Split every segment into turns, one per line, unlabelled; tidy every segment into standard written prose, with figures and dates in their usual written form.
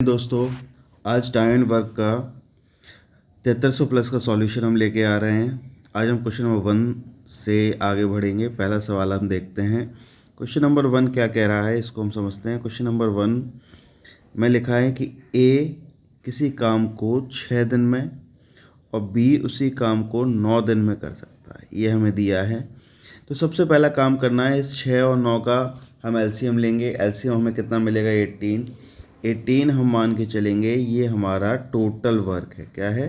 दोस्तों, आज time and work का 7300 प्लस का सॉल्यूशन हम लेके आ रहे हैं। आज हम क्वेश्चन नंबर 1 से आगे बढ़ेंगे। पहला सवाल हम देखते हैं। क्वेश्चन नंबर 1 क्या कह रहा है, इसको हम समझते हैं। क्वेश्चन नंबर 1 में लिखा है कि ए किसी काम को 6 दिन में और बी उसी काम को 9 दिन में कर सकता है, ये हमें दिया है। तो सबसे पहला काम करना है, इस 6 और 9 का हम एलसीएम लेंगे। एलसीएम हमें कितना मिलेगा? 18 हम मान के चलेंगे, ये हमारा टोटल वर्क है। क्या है?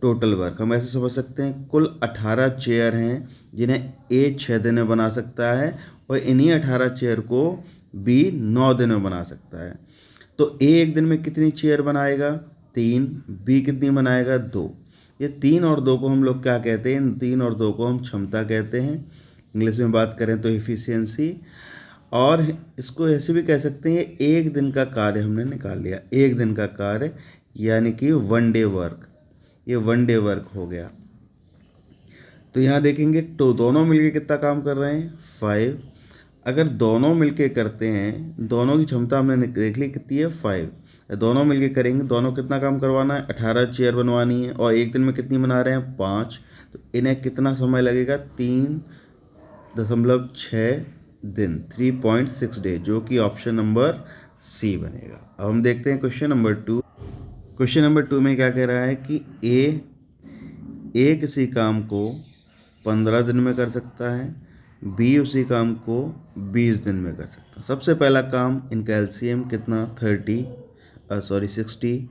Total work. हम ऐसे समझ सकते हैं कुल 18 चेयर हैं जिन्हें ए 6 दिन में बना सकता है और इन्हीं 18 चेयर को बी 9 दिन में बना सकता है। तो ए एक दिन में कितनी चेयर बनाएगा? 3। बी कितनी बनाएगा? 2। ये 3 और 2 को हम लोग क्या कहते हैं? इन 3 और 2 को हम क्षमता कहते हैं। इंग्लिश में बात करें तो एफिशिएंसी। और इसको ऐसे भी कह सकते हैं, एक दिन का कार्य हमने निकाल लिया। एक दिन का कार्य यानी कि 1 डे वर्क। ये 1 डे वर्क हो गया। तो यहाँ देखेंगे तो दोनों मिलके कितना काम कर रहे हैं? 5। अगर दोनों मिलके करते हैं, दोनों की क्षमता हमने देख ली कितनी है? 5। दोनों मिलके करेंगे, दोनों कितना काम करवाना है? 18 चेयर बनवानी है और एक दिन में कितनी बना रहे हैं? 5। तो इन्हें कितना समय लगेगा? 3.6 दिन, 3.6 डे, जो कि ऑप्शन नंबर सी बनेगा। अब हम देखते हैं क्वेश्चन नंबर 2। क्वेश्चन नंबर 2 में क्या कह रहा है कि ए किसी काम को 15 दिन में कर सकता है, बी उसी काम को 20 दिन में कर सकता है। सबसे पहला काम, इनका एलसीएम कितना? 60।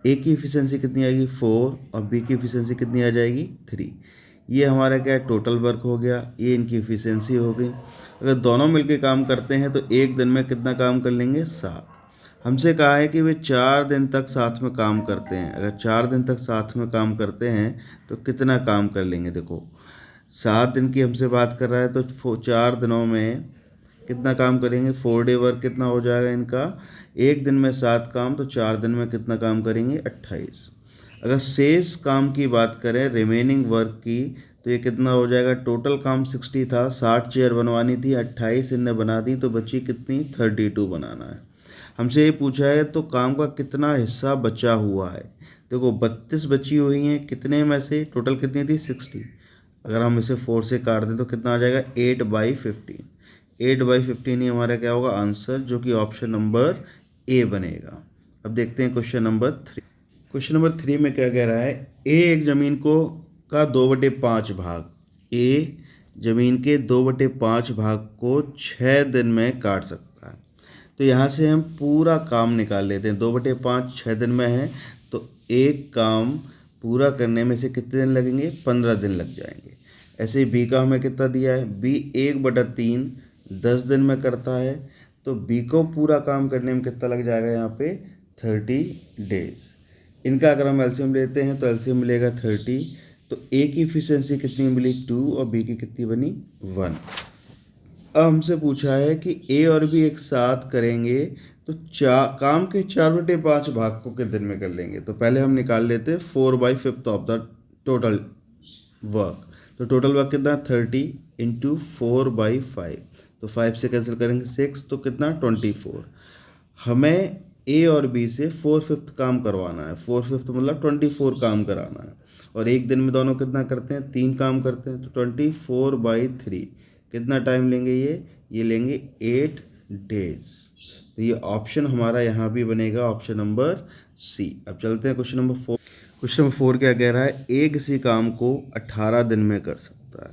ए की इफिशिएंसी कितनी आएगी? 4 और बी की इफिशिएंसी कितनी आ जाएगी? 3। ये हमारा क्या है? टोटल वर्क हो गया। ये इनकी इफिशिएंसी हो गई। अगर दोनों मिलके काम करते हैं तो एक दिन में कितना काम कर लेंगे? 7। हमसे कहा है कि वे 4 दिन तक साथ में काम करते हैं। अगर 4 दिन तक साथ में काम करते हैं तो कितना काम कर लेंगे? देखो, 7 दिन की हमसे बात कर रहा है तो 4 दिनों में कितना काम करेंगे? 4 डे वर्क कितना हो जाएगा इनका? एक दिन में 7 काम, तो 4 दिन में कितना काम करेंगे? 28। अगर शेष काम की बात करें, रिमेनिंग वर्क की, तो ये कितना हो जाएगा? टोटल काम 60 था, 60 चेयर बनवानी थी, 28 इनने बना दी, तो बची कितनी? 32 बनाना है। हमसे ये पूछा है तो काम का कितना हिस्सा बचा हुआ है। देखो, 32 बची हुई हैं, कितने में से? टोटल कितनी थी? 60। अगर हम इसे 4 से काट दें तो कितना आ जाएगा? 8/15। 8/15 ही हमारा क्या होगा? आंसर, जो कि ऑप्शन नंबर ए बनेगा। अब देखते हैं क्वेश्चन नंबर 3। क्वेश्चन नंबर 3 में क्या कह रहा है? ए एक जमीन को का 2/5 भाग, ए जमीन के 2/5 भाग को 6 दिन में काट सकता है। तो यहाँ से हम पूरा काम निकाल लेते हैं। 2/5 6 दिन में है, तो एक काम पूरा करने में से कितने दिन लगेंगे? 15 दिन लग जाएंगे। ऐसे ही बी का हमें कितना दिया है? बी 1/3 10 दिन में करता है, तो बी को पूरा काम करने में कितना लग जाएगा? यहाँ पे 30 डेज। इनका अगर हम एलसीएम लेते हैं तो एलसीएम मिलेगा 30। तो ए की इफिशिएंसी कितनी मिली? 2 और बी की कितनी बनी? 1। अब हमसे पूछा है कि ए और बी एक साथ करेंगे तो काम के 4/5 भाग को कितने दिन में कर लेंगे। तो पहले हम निकाल लेते हैं 4/5 ऑफ द टोटल वर्क। तो टोटल वर्क कितना? 30 इंटू 4/5। तो 5 से कैंसिल करेंगे 6, तो कितना? 24। हमें ए और बी से 4/5 काम करवाना है। 4/5 मतलब 24 काम कराना है। और एक दिन में दोनों कितना करते हैं? 3 काम करते हैं। तो 24/3 कितना टाइम लेंगे? ये लेंगे 8 डेज। तो ये ऑप्शन हमारा यहाँ भी बनेगा, ऑप्शन नंबर सी। अब चलते हैं क्वेश्चन नंबर 4। क्वेश्चन नंबर 4 क्या कह रहा है? ए किसी काम को 18 दिन में कर सकता है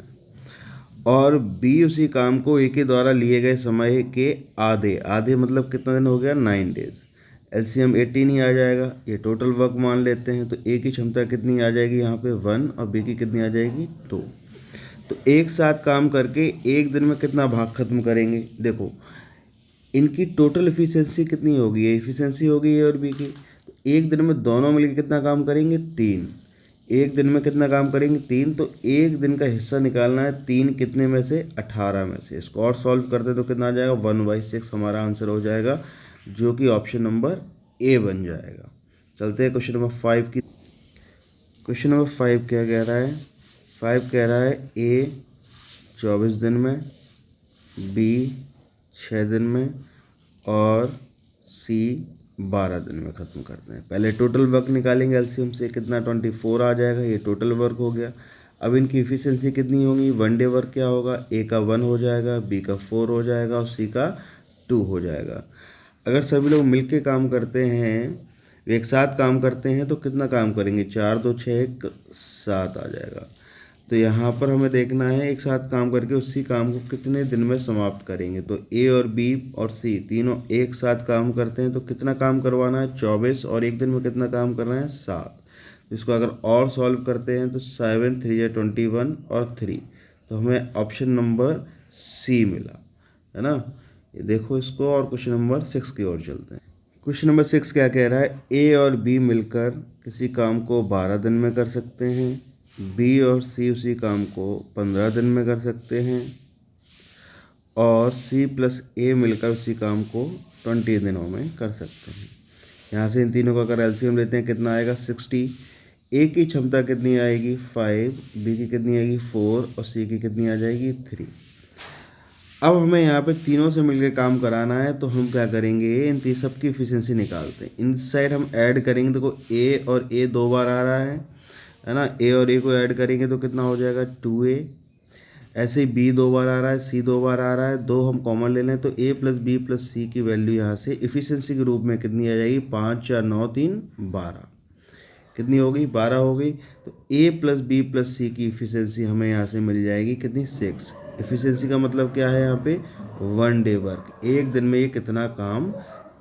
और बी उसी काम को ए के द्वारा लिए गए समय के आधे आधे मतलब कितना दिन हो गया? 9 डेज। एलसीएम 18 ही आ जाएगा। ये टोटल वर्क मान लेते हैं, तो ए की क्षमता कितनी आ जाएगी यहाँ पे? 1 और बी की कितनी आ जाएगी? 2। तो एक साथ काम करके एक दिन में कितना भाग खत्म करेंगे? देखो, इनकी टोटल एफिशिएंसी कितनी होगी? ये एफिशिएंसी होगी ए और बी की। तो एक दिन में दोनों मिलकर कितना काम करेंगे? 3। एक दिन में कितना काम करेंगे? 3। तो एक दिन का हिस्सा निकालना है। 3 कितने में से? 18 में से। इसको और सॉल्व करते तो कितना आ जाएगा? 1/6 हमारा आंसर हो जाएगा, जो कि ऑप्शन नंबर ए बन जाएगा। चलते हैं क्वेश्चन नंबर 5 की। क्वेश्चन नंबर 5 क्या कह रहा है? 5 कह रहा है ए 24 दिन में, बी 6 दिन में और सी 12 दिन में ख़त्म करते हैं। पहले टोटल वर्क निकालेंगे एलसीएम से, कितना 24 आ जाएगा, ये टोटल वर्क हो गया। अब इनकी इफ़िशियंसी कितनी होगी, वन डे वर्क क्या होगा, ए का 1 हो जाएगा, बी का 4 हो जाएगा और सी का 2 हो जाएगा। अगर सभी लोग मिलके काम करते हैं, एक साथ काम करते हैं तो कितना काम करेंगे, 4 2 6 1 7 आ जाएगा। तो यहाँ पर हमें देखना है एक साथ काम करके उसी काम को कितने दिन में समाप्त करेंगे। तो ए और बी और सी तीनों एक साथ काम करते हैं तो कितना काम करवाना है, 24, और एक दिन में कितना काम करना है, 7। इसको अगर और सॉल्व करते हैं तो 7 3 21 और 3, तो हमें ऑप्शन नंबर सी मिला, है ना। ये देखो इसको, और क्वेश्चन नंबर 6 की ओर चलते हैं। क्वेश्चन नंबर 6 क्या कह रहा है, ए और बी मिलकर किसी काम को 12 दिन में कर सकते हैं, बी और सी उसी काम को 15 दिन में कर सकते हैं, और सी प्लस ए मिलकर उसी काम को 20 दिनों में कर सकते हैं। यहाँ से इन तीनों का अगर एलसीएम लेते हैं कितना आएगा, 60। ए की क्षमता कितनी आएगी, 5, बी की कितनी आएगी, 4, और सी की कितनी आ जाएगी, 3। अब हमें यहाँ पे तीनों से मिलकर काम कराना है, तो हम क्या करेंगे, इन सब की इफिशियंसी निकालते हैं। इन साइड हम ऐड करेंगे, देखो ए और ए 2 बार आ रहा है ना, ए और ए को ऐड करेंगे तो कितना हो जाएगा, 2a। ऐसे ही बी 2 बार आ रहा है, सी 2 बार आ रहा है, 2 हम कॉमन ले लें तो ए प्लस बी प्लस सी की वैल्यू यहाँ से इफिशियंसी के रूप में कितनी आ जाएगी, 5 4 9 3 12, कितनी हो गई, 12 हो गई। तो ए प्लस बी प्लस सी की इफिशियंसी हमें यहाँ से मिल जाएगी कितनी, 6। इफिशियंसी का मतलब क्या है यहाँ पे, वन डे वर्क, एक दिन में ये कितना काम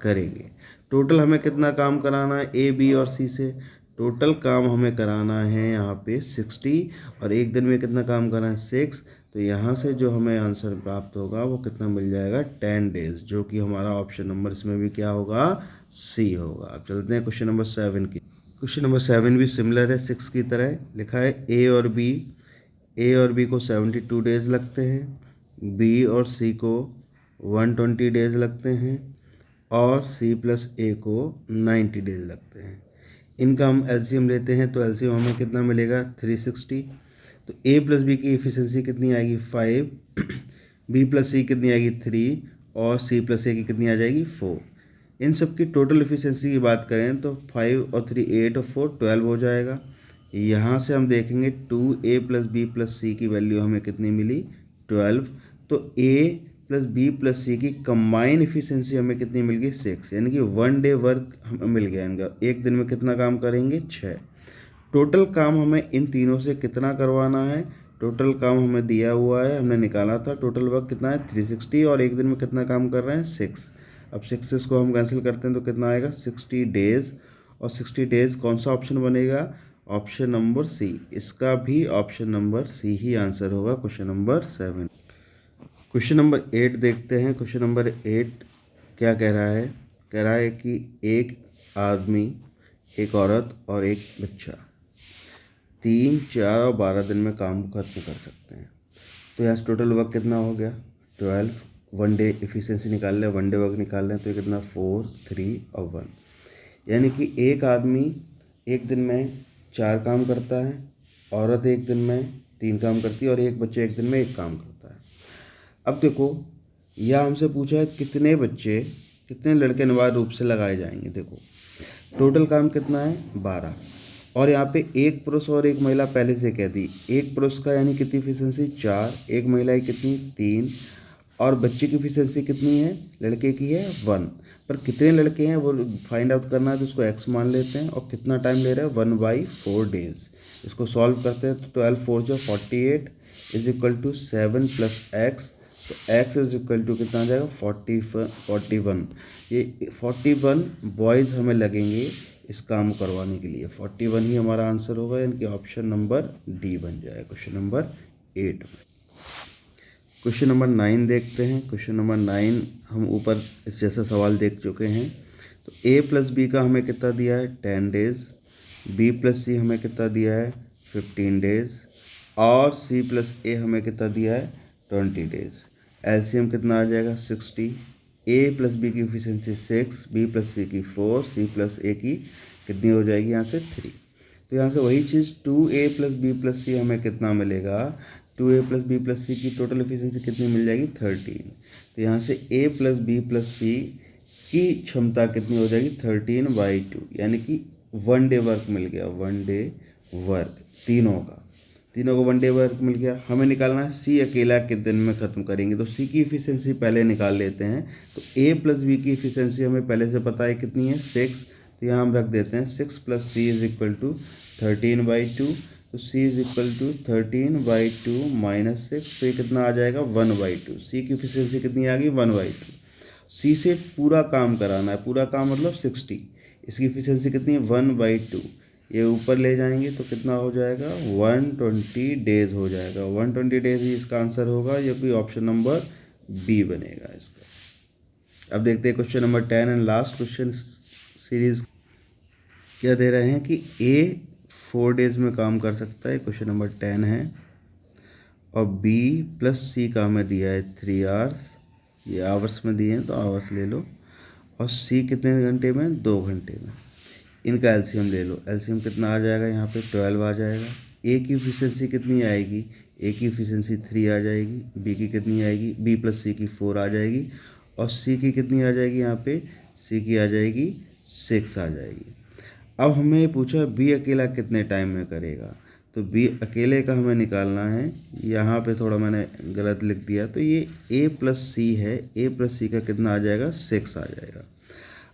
करेंगे। टोटल हमें कितना काम कराना है ए बी और सी से, टोटल काम हमें कराना है यहाँ पे 60, और एक दिन में कितना काम करना है, 6। तो यहाँ से जो हमें आंसर प्राप्त होगा वो कितना मिल जाएगा, 10 डेज, जो कि हमारा ऑप्शन नंबर इसमें भी क्या होगा, सी होगा। अब चलते हैं क्वेश्चन नंबर 7 की। क्वेश्चन नंबर 7 भी सिमिलर है 6 की तरह। लिखा है ए और बी को 72 डेज लगते हैं, बी और सी को 120 डेज लगते हैं, और सी प्लस ए को 90 डेज लगते हैं। इनका हम एलसीएम लेते हैं तो एलसीएम हमें कितना मिलेगा, 360। तो ए प्लस बी की एफिशिएंसी कितनी आएगी, 5, बी प्लस सी कितनी आएगी, 3, और सी प्लस ए की कितनी आ जाएगी, 4। इन सब की टोटल एफिशिएंसी की बात करें तो 5 और 3 8 और 4 12 हो जाएगा। यहाँ से हम देखेंगे 2a प्लस बी प्लस सी की वैल्यू हमें कितनी मिली, 12। तो a प्लस बी प्लस सी की कंबाइन एफिशिएंसी हमें कितनी मिल गई, 6, यानी कि वन डे वर्क हमें मिल गया इनका। एक दिन में कितना काम करेंगे, 6। टोटल काम हमें इन तीनों से कितना करवाना है, टोटल काम हमें दिया हुआ है, हमने निकाला था, टोटल वर्क कितना है 360, और एक दिन में कितना काम कर रहे हैं, 6। अब 6 को हम कैंसिल करते हैं तो कितना आएगा, 60 डेज, और 60 डेज कौन सा ऑप्शन बनेगा, ऑप्शन नंबर सी। इसका भी ऑप्शन नंबर सी ही आंसर होगा क्वेश्चन नंबर 7। क्वेश्चन नंबर 8 देखते हैं। क्वेश्चन नंबर 8 क्या कह रहा है, कह रहा है कि एक आदमी, एक औरत और एक बच्चा 3 4 और 12 दिन में काम खत्म कर सकते हैं। तो यहाँ से टोटल वर्क कितना हो गया, 12। वन डे एफिशिएंसी निकाल लें, वन डे वर्क निकाल लें तो कितना, 4 3 और 1, यानी कि एक आदमी एक दिन में 4 काम करता है, औरत एक दिन में 3 काम करती है, और एक बच्चा एक दिन में 1 काम करता है। अब देखो यह हमसे पूछा है कितने बच्चे, कितने लड़के अनिवार्य रूप से लगाए जाएंगे। देखो टोटल काम कितना है, 12, और यहाँ पे एक पुरुष और एक महिला पहले से कह दी। एक पुरुष का यानी कितनी एफिशिएंसी, 4, एक महिला की कितनी, 3, और बच्चे की एफिशिएंसी कितनी है, लड़के की है 1। पर कितने लड़के हैं वो फाइंड आउट करना है, तो उसको x मान लेते हैं, और कितना टाइम ले रहे हैं, 1/4 डेज। इसको सॉल्व करते हैं तो 12 4 जो 48 is equal to 7 plus x, तो x इज इक्वल टू कितना आ जाएगा, 41। ये 41 बॉयज़ हमें लगेंगे इस काम करवाने के लिए। 41 ही हमारा आंसर होगा, यानी कि ऑप्शन नंबर डी बन जाएगा क्वेश्चन नंबर 8 में। क्वेश्चन नंबर 9 देखते हैं। क्वेश्चन नंबर 9 हम ऊपर इस जैसा सवाल देख चुके हैं। तो a प्लस बी का हमें कितना दिया है, 10 डेज, b प्लस सी हमें कितना दिया है, 15 डेज, और c प्लस ए हमें कितना दिया है, 20 डेज। एलसीएम कितना आ जाएगा, 60। a प्लस बी की एफिशिएंसी 6, b प्लस सी की 4, c प्लस ए की कितनी हो जाएगी यहाँ से, 3। तो यहाँ से वही चीज़ 2a प्लस बी प्लस सी हमें कितना मिलेगा, 2a प्लस बी प्लस सी की टोटल एफिशिएंसी कितनी मिल जाएगी, 13। तो यहाँ से a प्लस बी प्लस सी की क्षमता कितनी हो जाएगी 13/2, यानी कि 1 डे वर्क मिल गया, 1 डे वर्क तीनों को 1 डे वर्क मिल गया। हमें निकालना है सी अकेला कितने दिन में ख़त्म करेंगे, तो सी की इफ़िशेंसी पहले निकाल लेते हैं। तो ए प्लस बी की इफ़िशेंसी हमें पहले से पता है कितनी है 6, तो यहाँ हम रख देते हैं 6 + c इज इक्वल टू 13/2। तो c इज इक्वल टू 13/2 - 6, तो ये कितना आ जाएगा 1/2। सी की इफ़िशेंसी कितनी आ गई 1/2। सी से पूरा काम कराना है, पूरा काम मतलब 60, इसकी इफ़िशेंसी कितनी है 1/2। ये ऊपर ले जाएंगे तो कितना हो जाएगा 120 डेज हो जाएगा, 120 डेज ही इसका आंसर होगा, ये भी ऑप्शन नंबर बी बनेगा इसका। अब देखते हैं question number 10 and last question series. क्या दे रहे हैं कि ए 4 डेज में काम कर सकता है, क्वेश्चन नंबर 10 है, और बी प्लस सी का हमें दिया है 3 आवर्स, ये आवर्स में दिए हैं तो आवर्स ले लो, और सी कितने घंटे में 2 घंटे में। इनका एलसीएम ले लो, एलसीएम कितना आ जाएगा यहाँ पे 12 आ जाएगा। ए की इफ़िशेंसी कितनी आएगी, ए की इफ़िशेंसी 3 आ जाएगी, बी की कितनी आएगी, बी प्लस सी की 4 आ जाएगी, और सी की कितनी आ जाएगी यहाँ पे, सी की आ जाएगी 6 आ जाएगी। अब हमें पूछा बी अकेला कितने टाइम में करेगा, तो बी अकेले का हमें निकालना है। यहाँ पे थोड़ा मैंने गलत लिख दिया, तो ये ए प्लस सी है, ए प्लस सी का कितना आ जाएगा 6 आ जाएगा।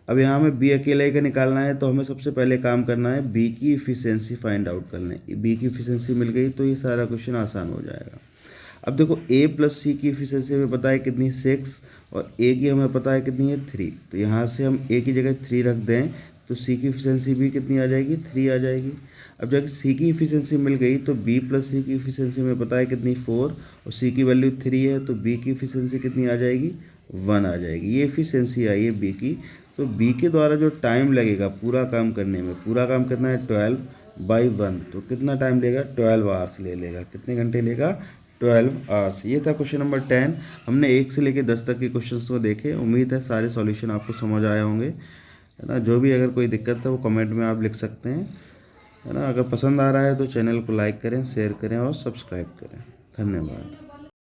अब यहाँ हमें बी अकेले का निकालना है, तो हमें सबसे पहले काम करना है बी की इफ़िशेंसी फाइंड आउट करना है। बी की इफ़िशेंसी मिल गई तो ये सारा क्वेश्चन आसान हो जाएगा। अब देखो ए प्लस सी की इफ़िशेंसी हमें पता है कितनी 6, और ए की हमें पता है कितनी है 3, तो यहाँ से हम ए की जगह 3 रख दें तो सी की इफ़िशेंसी भी कितनी आ जाएगी 3 आ जाएगी। अब जब सी की इफ़िशेंसी मिल गई तो बी प्लस सी की इफ़िशेंसी हमें पता है कितनी 4, और सी की वैल्यू 3 है, तो बी की इफ़िशेंसी कितनी आ जाएगी 1 आ जाएगी। ये इफ़िशेंसी आई है बी की। तो बी के द्वारा जो टाइम लगेगा पूरा काम करने में, पूरा काम करना है 12/1, तो कितना टाइम लेगा 12 आवर्स ले लेगा। कितने घंटे लेगा 12 आवर्स। ये था क्वेश्चन नंबर 10। हमने 1 से लेकर 10 तक के क्वेश्चंस को देखे। उम्मीद है सारे सॉल्यूशन आपको समझ आए होंगे, है ना। जो भी अगर कोई दिक्कत है वो कमेंट में आप लिख सकते हैं, है ना। अगर पसंद आ रहा है तो चैनल को लाइक करें, शेयर करें और सब्सक्राइब करें। धन्यवाद।